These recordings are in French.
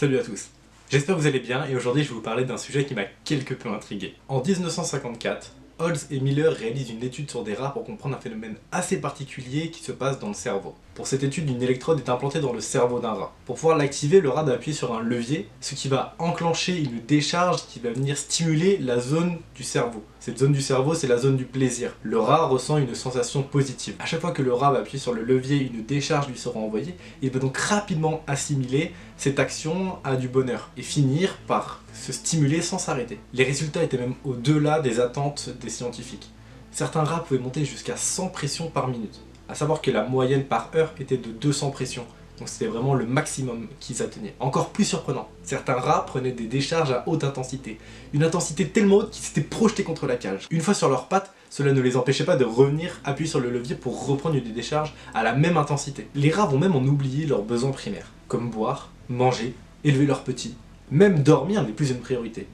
Salut à tous, j'espère que vous allez bien et aujourd'hui je vais vous parler d'un sujet qui m'a quelque peu intrigué. En 1954, Holtz et Miller réalisent une étude sur des rats pour comprendre un phénomène assez particulier qui se passe dans le cerveau. Pour cette étude, une électrode est implantée dans le cerveau d'un rat. Pour pouvoir l'activer, le rat doit appuyer sur un levier, ce qui va enclencher une décharge qui va venir stimuler la zone du cerveau. Cette zone du cerveau, c'est la zone du plaisir. Le rat ressent une sensation positive. À chaque fois que le rat va appuyer sur le levier, une décharge lui sera envoyée. Il va donc rapidement assimiler cette action à du bonheur et finir par se stimuler sans s'arrêter. Les résultats étaient même au-delà des attentes des scientifiques. Certains rats pouvaient monter jusqu'à 100 pressions par minute. À savoir que la moyenne par heure était de 200 pressions. Donc c'était vraiment le maximum qu'ils atteignaient. Encore plus surprenant, certains rats prenaient des décharges à haute intensité. Une intensité tellement haute qu'ils s'étaient projetés contre la cage. Une fois sur leurs pattes, cela ne les empêchait pas de revenir appuyer sur le levier pour reprendre des décharges à la même intensité. Les rats vont même en oublier leurs besoins primaires, comme boire, manger, élever leurs petits. Même dormir n'est plus une priorité.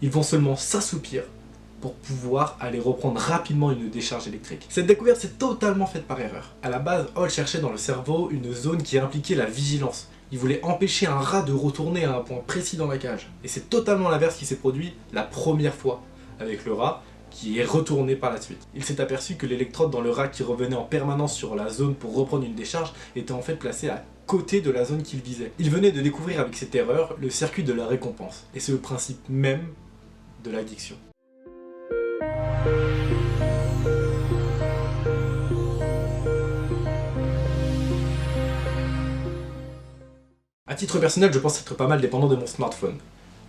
Ils vont seulement s'assoupir pour pouvoir aller reprendre rapidement une décharge électrique. Cette découverte s'est totalement faite par erreur. À la base, Holtz cherchait dans le cerveau une zone qui impliquait la vigilance. Il voulait empêcher un rat de retourner à un point précis dans la cage. Et c'est totalement l'inverse qui s'est produit la première fois, avec le rat qui est retourné par la suite. Il s'est aperçu que l'électrode dans le rat qui revenait en permanence sur la zone pour reprendre une décharge était en fait placée à côté de la zone qu'il visait. Il venait de découvrir avec cette erreur le circuit de la récompense. Et c'est le principe même de l'addiction. A titre personnel, je pense être pas mal dépendant de mon smartphone.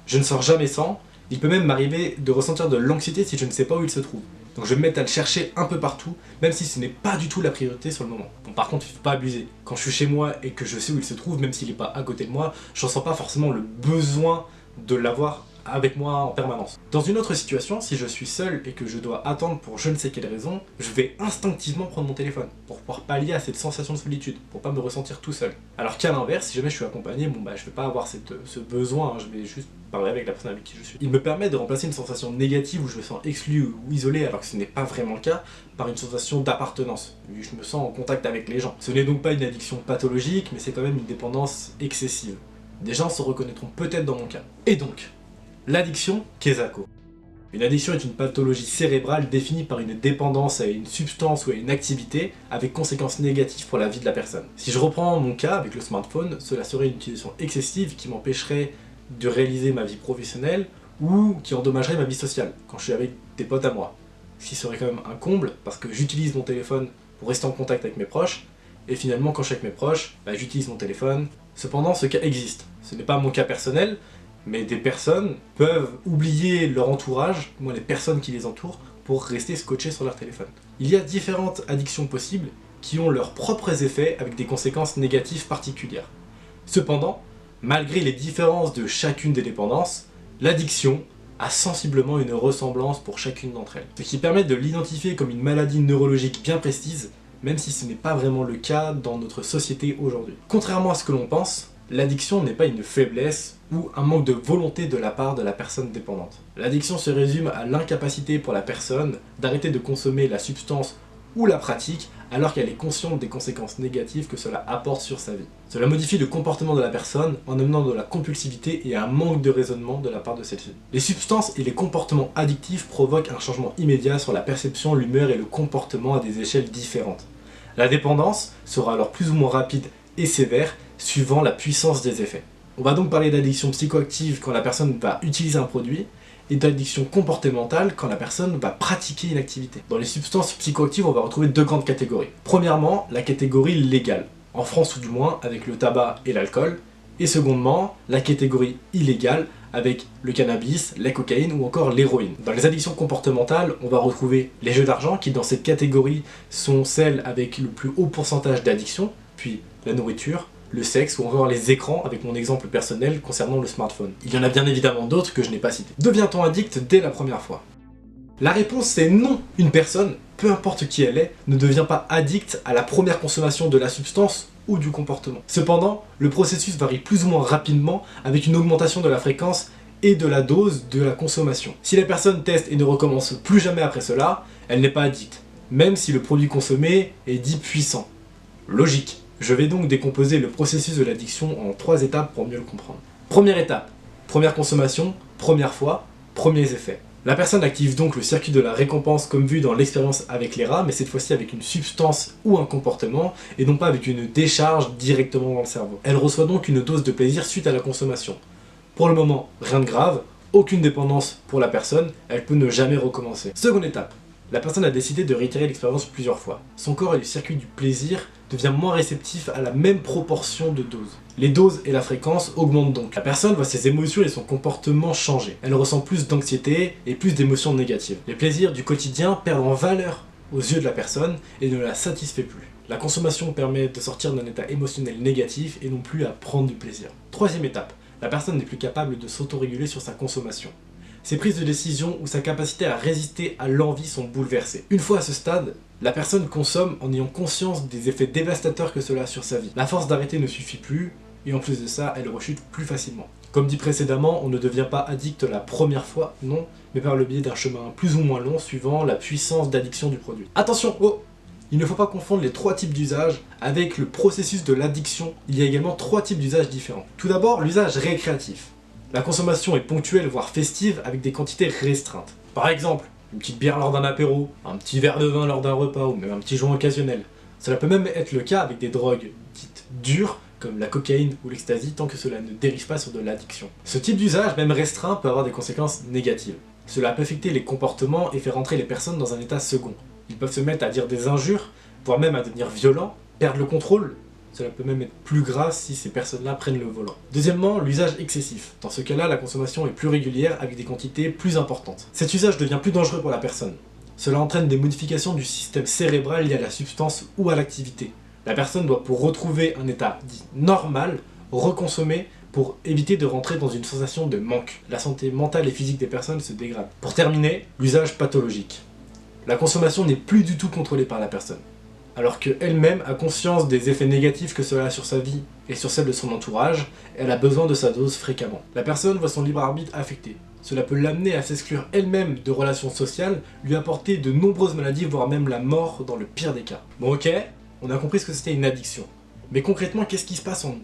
Je ne sors jamais sans, il peut même m'arriver de ressentir de l'anxiété si je ne sais pas où il se trouve. Donc je vais me mettre à le chercher un peu partout, même si ce n'est pas du tout la priorité sur le moment. Bon, par contre, il ne faut pas abuser. Quand je suis chez moi et que je sais où il se trouve, même s'il n'est pas à côté de moi, je ne ressens pas forcément le besoin de l'avoir avec moi en permanence. Dans une autre situation, si je suis seul et que je dois attendre pour je ne sais quelle raison, je vais instinctivement prendre mon téléphone pour pouvoir pallier à cette sensation de solitude, pour pas me ressentir tout seul. Alors qu'à l'inverse, si jamais je suis accompagné, bon bah je vais pas avoir ce besoin, je vais juste parler avec la personne avec qui je suis. Il me permet de remplacer une sensation négative où je me sens exclu ou isolé alors que ce n'est pas vraiment le cas, par une sensation d'appartenance, vu que je me sens en contact avec les gens. Ce n'est donc pas une addiction pathologique, mais c'est quand même une dépendance excessive. Des gens se reconnaîtront peut-être dans mon cas. Et donc, l'addiction, Kesako. Une addiction est une pathologie cérébrale définie par une dépendance à une substance ou à une activité avec conséquences négatives pour la vie de la personne. Si je reprends mon cas avec le smartphone, cela serait une utilisation excessive qui m'empêcherait de réaliser ma vie professionnelle ou qui endommagerait ma vie sociale quand je suis avec des potes à moi. Ce qui serait quand même un comble parce que j'utilise mon téléphone pour rester en contact avec mes proches et finalement quand je suis avec mes proches, j'utilise mon téléphone. Cependant, ce cas existe. Ce n'est pas mon cas personnel, mais des personnes peuvent oublier leur entourage, moi les personnes qui les entourent, pour rester scotchés sur leur téléphone. Il y a différentes addictions possibles qui ont leurs propres effets avec des conséquences négatives particulières. Cependant, malgré les différences de chacune des dépendances, l'addiction a sensiblement une ressemblance pour chacune d'entre elles. Ce qui permet de l'identifier comme une maladie neurologique bien précise, même si ce n'est pas vraiment le cas dans notre société aujourd'hui. Contrairement à ce que l'on pense, l'addiction n'est pas une faiblesse ou un manque de volonté de la part de la personne dépendante. L'addiction se résume à l'incapacité pour la personne d'arrêter de consommer la substance ou la pratique alors qu'elle est consciente des conséquences négatives que cela apporte sur sa vie. Cela modifie le comportement de la personne en amenant de la compulsivité et un manque de raisonnement de la part de celle-ci. Les substances et les comportements addictifs provoquent un changement immédiat sur la perception, l'humeur et le comportement à des échelles différentes. La dépendance sera alors plus ou moins rapide et sévère suivant la puissance des effets. On va donc parler d'addiction psychoactive quand la personne va utiliser un produit et d'addiction comportementale quand la personne va pratiquer une activité. Dans les substances psychoactives, on va retrouver deux grandes catégories. Premièrement, la catégorie légale, en France ou du moins avec le tabac et l'alcool, et secondement, la catégorie illégale avec le cannabis, la cocaïne ou encore l'héroïne. Dans les addictions comportementales, on va retrouver les jeux d'argent qui dans cette catégorie sont celles avec le plus haut pourcentage d'addiction, puis la nourriture, le sexe ou encore les écrans avec mon exemple personnel concernant le smartphone. Il y en a bien évidemment d'autres que je n'ai pas cités. Devient-on addict dès la première fois? La réponse c'est non. Une personne, peu importe qui elle est, ne devient pas addict à la première consommation de la substance ou du comportement. Cependant, le processus varie plus ou moins rapidement avec une augmentation de la fréquence et de la dose de la consommation. Si la personne teste et ne recommence plus jamais après cela, elle n'est pas addicte, même si le produit consommé est dit puissant. Logique. Je vais donc décomposer le processus de l'addiction en 3 étapes pour mieux le comprendre. Première étape, première consommation, première fois, premiers effets. La personne active donc le circuit de la récompense comme vu dans l'expérience avec les rats, mais cette fois-ci avec une substance ou un comportement, et non pas avec une décharge directement dans le cerveau. Elle reçoit donc une dose de plaisir suite à la consommation. Pour le moment, rien de grave, aucune dépendance pour la personne, elle peut ne jamais recommencer. Seconde étape, la personne a décidé de réitérer l'expérience plusieurs fois. Son corps et le circuit du plaisir devient moins réceptif à la même proportion de doses. Les doses et la fréquence augmentent donc. La personne voit ses émotions et son comportement changer. Elle ressent plus d'anxiété et plus d'émotions négatives. Les plaisirs du quotidien perdent en valeur aux yeux de la personne et ne la satisfait plus. La consommation permet de sortir d'un état émotionnel négatif et non plus à prendre du plaisir. Troisième étape, la personne n'est plus capable de s'autoréguler sur sa consommation. Ses prises de décision ou sa capacité à résister à l'envie sont bouleversées. Une fois à ce stade, la personne consomme en ayant conscience des effets dévastateurs que cela a sur sa vie. La force d'arrêter ne suffit plus, et en plus de ça, elle rechute plus facilement. Comme dit précédemment, on ne devient pas addict la première fois, non, mais par le biais d'un chemin plus ou moins long suivant la puissance d'addiction du produit. Attention, oh! Il ne faut pas confondre les trois types d'usage avec le processus de l'addiction. Il y a également trois types d'usages différents. Tout d'abord, l'usage récréatif. La consommation est ponctuelle, voire festive, avec des quantités restreintes. Par exemple, une petite bière lors d'un apéro, un petit verre de vin lors d'un repas, ou même un petit joint occasionnel. Cela peut même être le cas avec des drogues dites dures, comme la cocaïne ou l'ecstasy, tant que cela ne dérive pas sur de l'addiction. Ce type d'usage, même restreint, peut avoir des conséquences négatives. Cela peut affecter les comportements et faire entrer les personnes dans un état second. Ils peuvent se mettre à dire des injures, voire même à devenir violents, perdre le contrôle. Cela peut même être plus grave si ces personnes-là prennent le volant. Deuxièmement, l'usage excessif. Dans ce cas-là, la consommation est plus régulière avec des quantités plus importantes. Cet usage devient plus dangereux pour la personne. Cela entraîne des modifications du système cérébral liées à la substance ou à l'activité. La personne doit, pour retrouver un état dit normal, reconsommer pour éviter de rentrer dans une sensation de manque. La santé mentale et physique des personnes se dégrade. Pour terminer, l'usage pathologique. La consommation n'est plus du tout contrôlée par la personne, alors qu'elle-même a conscience des effets négatifs que cela a sur sa vie et sur celle de son entourage, elle a besoin de sa dose fréquemment. La personne voit son libre arbitre affecté. Cela peut l'amener à s'exclure elle-même de relations sociales, lui apporter de nombreuses maladies, voire même la mort dans le pire des cas. Bon ok, on a compris ce que c'était une addiction. Mais concrètement, qu'est-ce qui se passe en nous?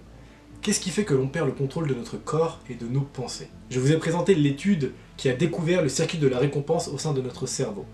Qu'est-ce qui fait que l'on perd le contrôle de notre corps et de nos pensées? Je vous ai présenté l'étude qui a découvert le circuit de la récompense au sein de notre cerveau.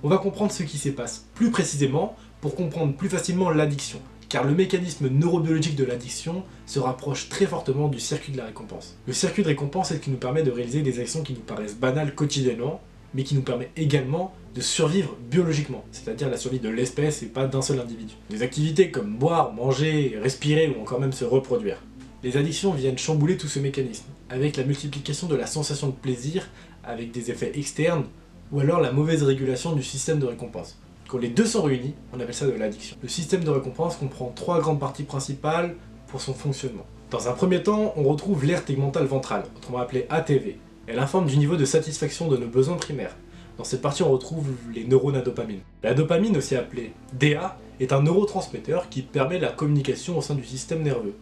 On va comprendre ce qui s'y passe plus précisément pour comprendre plus facilement l'addiction, car le mécanisme neurobiologique de l'addiction se rapproche très fortement du circuit de la récompense. Le circuit de récompense, c'est ce qui nous permet de réaliser des actions qui nous paraissent banales quotidiennement, mais qui nous permet également de survivre biologiquement, c'est-à-dire la survie de l'espèce et pas d'un seul individu. Des activités comme boire, manger, respirer ou encore même se reproduire. Les addictions viennent chambouler tout ce mécanisme, avec la multiplication de la sensation de plaisir, avec des effets externes, ou alors la mauvaise régulation du système de récompense. Quand les deux sont réunis, on appelle ça de l'addiction. Le système de récompense comprend trois grandes parties principales pour son fonctionnement. Dans un premier temps, on retrouve l'aire tegmentale ventrale, autrement appelée ATV. Elle informe du niveau de satisfaction de nos besoins primaires. Dans cette partie, on retrouve les neurones à dopamine. La dopamine, aussi appelée DA, est un neurotransmetteur qui permet la communication au sein du système nerveux,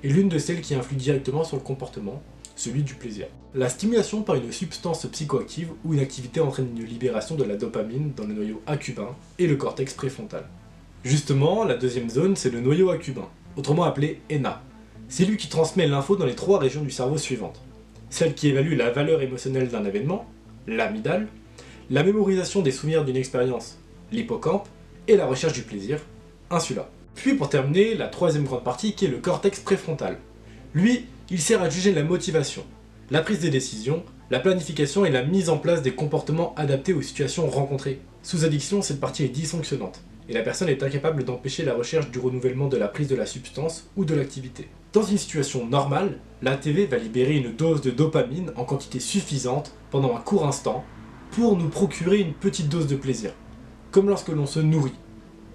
et l'une de celles qui influe directement sur le comportement, celui du plaisir. La stimulation par une substance psychoactive ou une activité entraîne une libération de la dopamine dans le noyau accubain et le cortex préfrontal. Justement, la deuxième zone, c'est le noyau accubain, autrement appelé ENA. C'est lui qui transmet l'info dans les trois régions du cerveau suivantes. Celle qui évalue la valeur émotionnelle d'un événement, l'amygdale, la mémorisation des souvenirs d'une expérience, l'hippocampe, et la recherche du plaisir, insula. Puis pour terminer, la troisième grande partie qui est le cortex préfrontal. Lui, il sert à juger la motivation, la prise des décisions, la planification et la mise en place des comportements adaptés aux situations rencontrées. Sous addiction, cette partie est dysfonctionnante, et la personne est incapable d'empêcher la recherche du renouvellement de la prise de la substance ou de l'activité. Dans une situation normale, l'ATV va libérer une dose de dopamine en quantité suffisante pendant un court instant pour nous procurer une petite dose de plaisir, comme lorsque l'on se nourrit.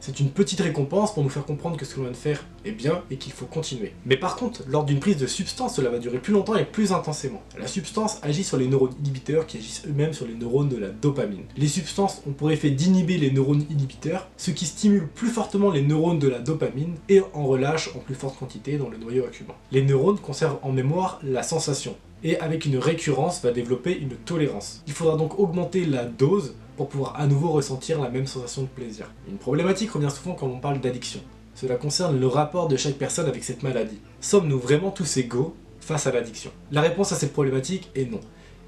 C'est une petite récompense pour nous faire comprendre que ce que l'on vient de faire est bien et qu'il faut continuer. Mais par contre, lors d'une prise de substance, cela va durer plus longtemps et plus intensément. La substance agit sur les neurones inhibiteurs qui agissent eux-mêmes sur les neurones de la dopamine. Les substances ont pour effet d'inhiber les neurones inhibiteurs, ce qui stimule plus fortement les neurones de la dopamine et en relâche en plus forte quantité dans le noyau accubain. Les neurones conservent en mémoire la sensation, et avec une récurrence va développer une tolérance. Il faudra donc augmenter la dose pour pouvoir à nouveau ressentir la même sensation de plaisir. Une problématique revient souvent quand on parle d'addiction. Cela concerne le rapport de chaque personne avec cette maladie. Sommes-nous vraiment tous égaux face à l'addiction? La réponse à cette problématique est non.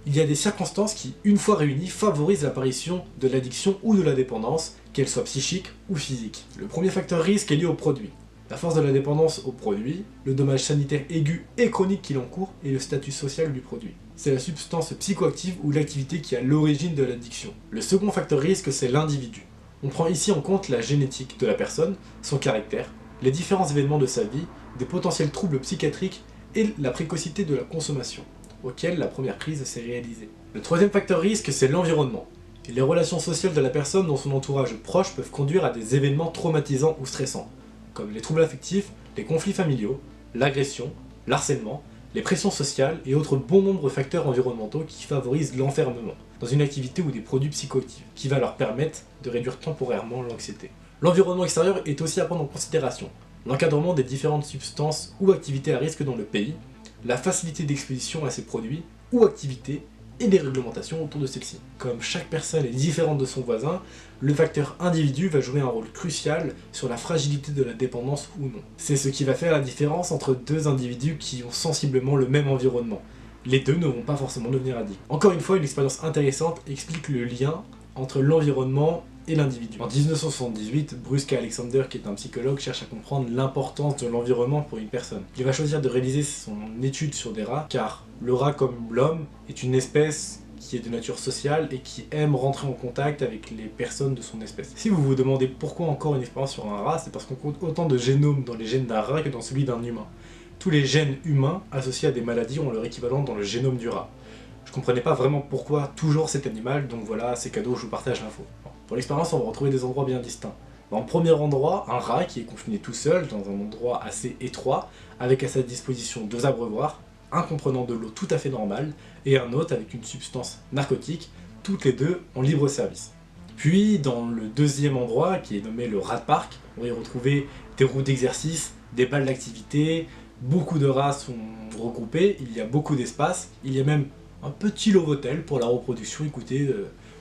Il y a des circonstances qui, une fois réunies, favorisent l'apparition de l'addiction ou de la dépendance, qu'elle soit psychique ou physique. Le premier facteur risque est lié au produit. La force de la dépendance au produit, le dommage sanitaire aigu et chronique qu'il encourt et le statut social du produit. C'est la substance psychoactive ou l'activité qui est à l'origine de l'addiction. Le second facteur risque, c'est l'individu. On prend ici en compte la génétique de la personne, son caractère, les différents événements de sa vie, des potentiels troubles psychiatriques et la précocité de la consommation, auquel la première prise s'est réalisée. Le troisième facteur risque, c'est l'environnement. Les relations sociales de la personne dans son entourage proche peuvent conduire à des événements traumatisants ou stressants, comme les troubles affectifs, les conflits familiaux, l'agression, l'harcèlement, les pressions sociales et autres bon nombre de facteurs environnementaux qui favorisent l'enfermement dans une activité ou des produits psychoactifs, qui va leur permettre de réduire temporairement l'anxiété. L'environnement extérieur est aussi à prendre en considération. L'encadrement des différentes substances ou activités à risque dans le pays, la facilité d'exposition à ces produits ou activités et des réglementations autour de celles-ci. Comme chaque personne est différente de son voisin, le facteur individu va jouer un rôle crucial sur la fragilité de la dépendance ou non. C'est ce qui va faire la différence entre deux individus qui ont sensiblement le même environnement. Les deux ne vont pas forcément devenir addicts. Encore une fois, une expérience intéressante explique le lien entre l'environnement et l'individu. En 1978, Bruce K. Alexander, qui est un psychologue, cherche à comprendre l'importance de l'environnement pour une personne. Il va choisir de réaliser son étude sur des rats, car le rat, comme l'homme, est une espèce qui est de nature sociale et qui aime rentrer en contact avec les personnes de son espèce. Si vous vous demandez pourquoi encore une expérience sur un rat, c'est parce qu'on compte autant de génomes dans les gènes d'un rat que dans celui d'un humain. Tous les gènes humains associés à des maladies ont leur équivalent dans le génome du rat. Je comprenais pas vraiment pourquoi toujours cet animal, donc voilà, c'est cadeau, je vous partage l'info. Bon, pour l'expérience, on va retrouver des endroits bien distincts. Dans le premier endroit, un rat qui est confiné tout seul, dans un endroit assez étroit, avec à sa disposition deux abreuvoirs, un comprenant de l'eau tout à fait normale, et un autre avec une substance narcotique, toutes les deux en libre service. Puis, dans le deuxième endroit, qui est nommé le rat park, on va y retrouver des roues d'exercice, des balles d'activité, beaucoup de rats sont regroupés, il y a beaucoup d'espace, il y a même un petit love-hôtel pour la reproduction, écoutez,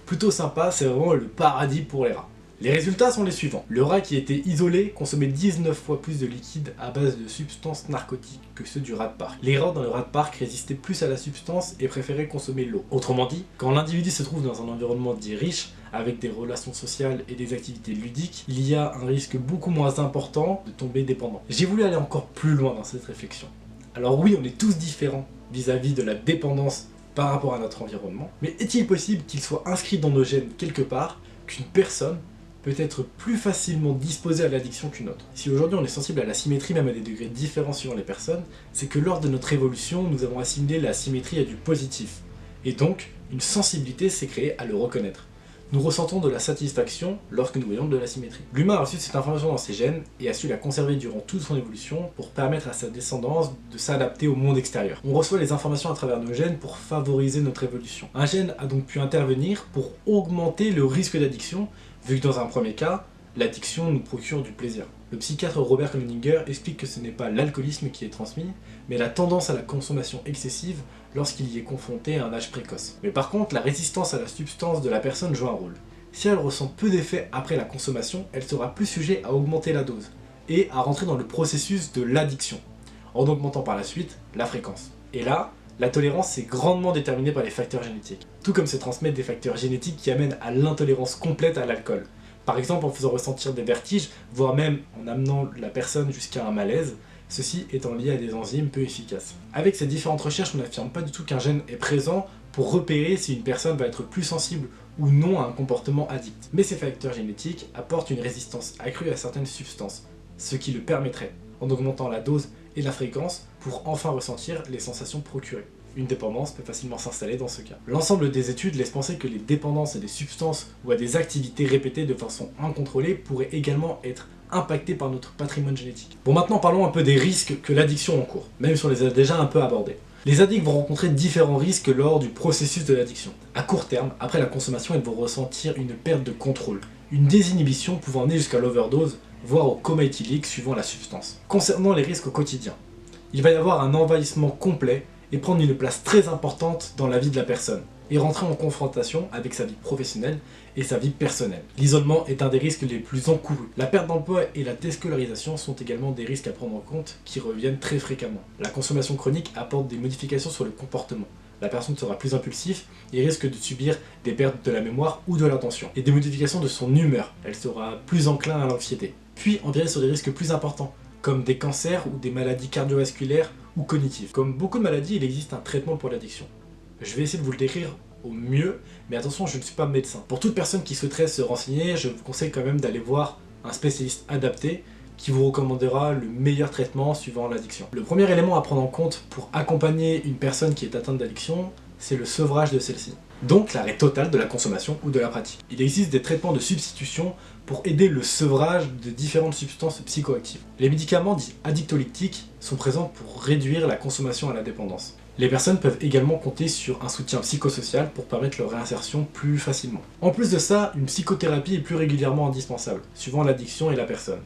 plutôt sympa, c'est vraiment le paradis pour les rats. Les résultats sont les suivants. Le rat qui était isolé consommait 19 fois plus de liquide à base de substances narcotiques que ceux du rat park. Les rats dans le rat park résistaient plus à la substance et préféraient consommer l'eau. Autrement dit, quand l'individu se trouve dans un environnement dit riche, avec des relations sociales et des activités ludiques, il y a un risque beaucoup moins important de tomber dépendant. J'ai voulu aller encore plus loin dans cette réflexion. Alors oui, on est tous différents vis-à-vis de la dépendance par rapport à notre environnement, mais est-il possible qu'il soit inscrit dans nos gènes quelque part qu'une personne peut être plus facilement disposée à l'addiction qu'une autre? Si aujourd'hui on est sensible à la symétrie, même à des degrés différents suivant les personnes, c'est que lors de notre évolution, nous avons assimilé la symétrie à du positif, et donc une sensibilité s'est créée à le reconnaître. Nous ressentons de la satisfaction lorsque nous voyons de la symétrie. L'humain a reçu cette information dans ses gènes et a su la conserver durant toute son évolution pour permettre à sa descendance de s'adapter au monde extérieur. On reçoit les informations à travers nos gènes pour favoriser notre évolution. Un gène a donc pu intervenir pour augmenter le risque d'addiction, vu que dans un premier cas, l'addiction nous procure du plaisir. Le psychiatre Robert Cloninger explique que ce n'est pas l'alcoolisme qui est transmis, mais la tendance à la consommation excessive lorsqu'il y est confronté à un âge précoce. Mais par contre, la résistance à la substance de la personne joue un rôle. Si elle ressent peu d'effets après la consommation, elle sera plus sujet à augmenter la dose et à rentrer dans le processus de l'addiction, en augmentant par la suite la fréquence. Et là, la tolérance est grandement déterminée par les facteurs génétiques, tout comme se transmettent des facteurs génétiques qui amènent à l'intolérance complète à l'alcool. Par exemple en faisant ressentir des vertiges, voire même en amenant la personne jusqu'à un malaise, ceci étant lié à des enzymes peu efficaces. Avec ces différentes recherches, on n'affirme pas du tout qu'un gène est présent pour repérer si une personne va être plus sensible ou non à un comportement addict. Mais ces facteurs génétiques apportent une résistance accrue à certaines substances, ce qui le permettrait, en augmentant la dose et la fréquence, pour enfin ressentir les sensations procurées. Une dépendance peut facilement s'installer dans ce cas. L'ensemble des études laisse penser que les dépendances à des substances ou à des activités répétées de façon incontrôlée pourraient également être impactées par notre patrimoine génétique. Bon, maintenant parlons un peu des risques que l'addiction encourt, même si on les a déjà un peu abordés. Les addicts vont rencontrer différents risques lors du processus de l'addiction. À court terme, après la consommation, ils vont ressentir une perte de contrôle, une désinhibition pouvant aller jusqu'à l'overdose, voire au coma éthylique suivant la substance. Concernant les risques au quotidien, il va y avoir un envahissement complet et prendre une place très importante dans la vie de la personne. et rentrer en confrontation avec sa vie professionnelle et sa vie personnelle. L'isolement est un des risques les plus encourus. La perte d'emploi et la déscolarisation sont également des risques à prendre en compte qui reviennent très fréquemment. La consommation chronique apporte des modifications sur le comportement. La personne sera plus impulsive et risque de subir des pertes de la mémoire ou de l'attention, et des modifications de son humeur. Elle sera plus enclin à l'anxiété. Puis on vient sur des risques plus importants, comme des cancers ou des maladies cardiovasculaires ou cognitives. Comme beaucoup de maladies, il existe un traitement pour l'addiction. Je vais essayer de vous le décrire au mieux, mais attention, je ne suis pas médecin. Pour toute personne qui souhaiterait se renseigner, je vous conseille quand même d'aller voir un spécialiste adapté qui vous recommandera le meilleur traitement suivant l'addiction. Le premier élément à prendre en compte pour accompagner une personne qui est atteinte d'addiction, c'est le sevrage de celle-ci. Donc l'arrêt total de la consommation ou de la pratique. Il existe des traitements de substitution pour aider le sevrage de différentes substances psychoactives. Les médicaments dits addictolytiques sont présents pour réduire la consommation à la dépendance. Les personnes peuvent également compter sur un soutien psychosocial pour permettre leur réinsertion plus facilement. En plus de ça, une psychothérapie est plus régulièrement indispensable, suivant l'addiction et la personne.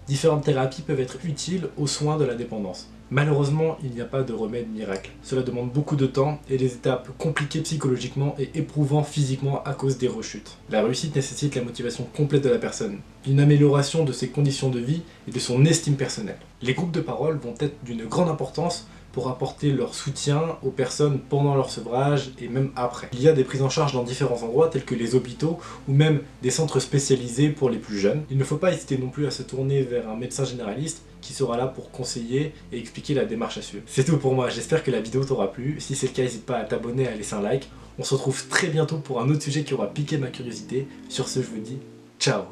Différentes thérapies peuvent être utiles aux soins de la dépendance. Malheureusement, il n'y a pas de remède miracle. Cela demande beaucoup de temps et des étapes compliquées psychologiquement et éprouvantes physiquement à cause des rechutes. La réussite nécessite la motivation complète de la personne, une amélioration de ses conditions de vie et de son estime personnelle. Les groupes de parole vont être d'une grande importance pour apporter leur soutien aux personnes pendant leur sevrage et même après. Il y a des prises en charge dans différents endroits tels que les hôpitaux ou même des centres spécialisés pour les plus jeunes. Il ne faut pas hésiter non plus à se tourner vers un médecin généraliste qui sera là pour conseiller et expliquer la démarche à suivre. C'est tout pour moi, j'espère que la vidéo t'aura plu. Si c'est le cas, n'hésite pas à t'abonner et à laisser un like. On se retrouve très bientôt pour un autre sujet qui aura piqué ma curiosité. Sur ce, je vous dis ciao.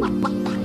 Wow.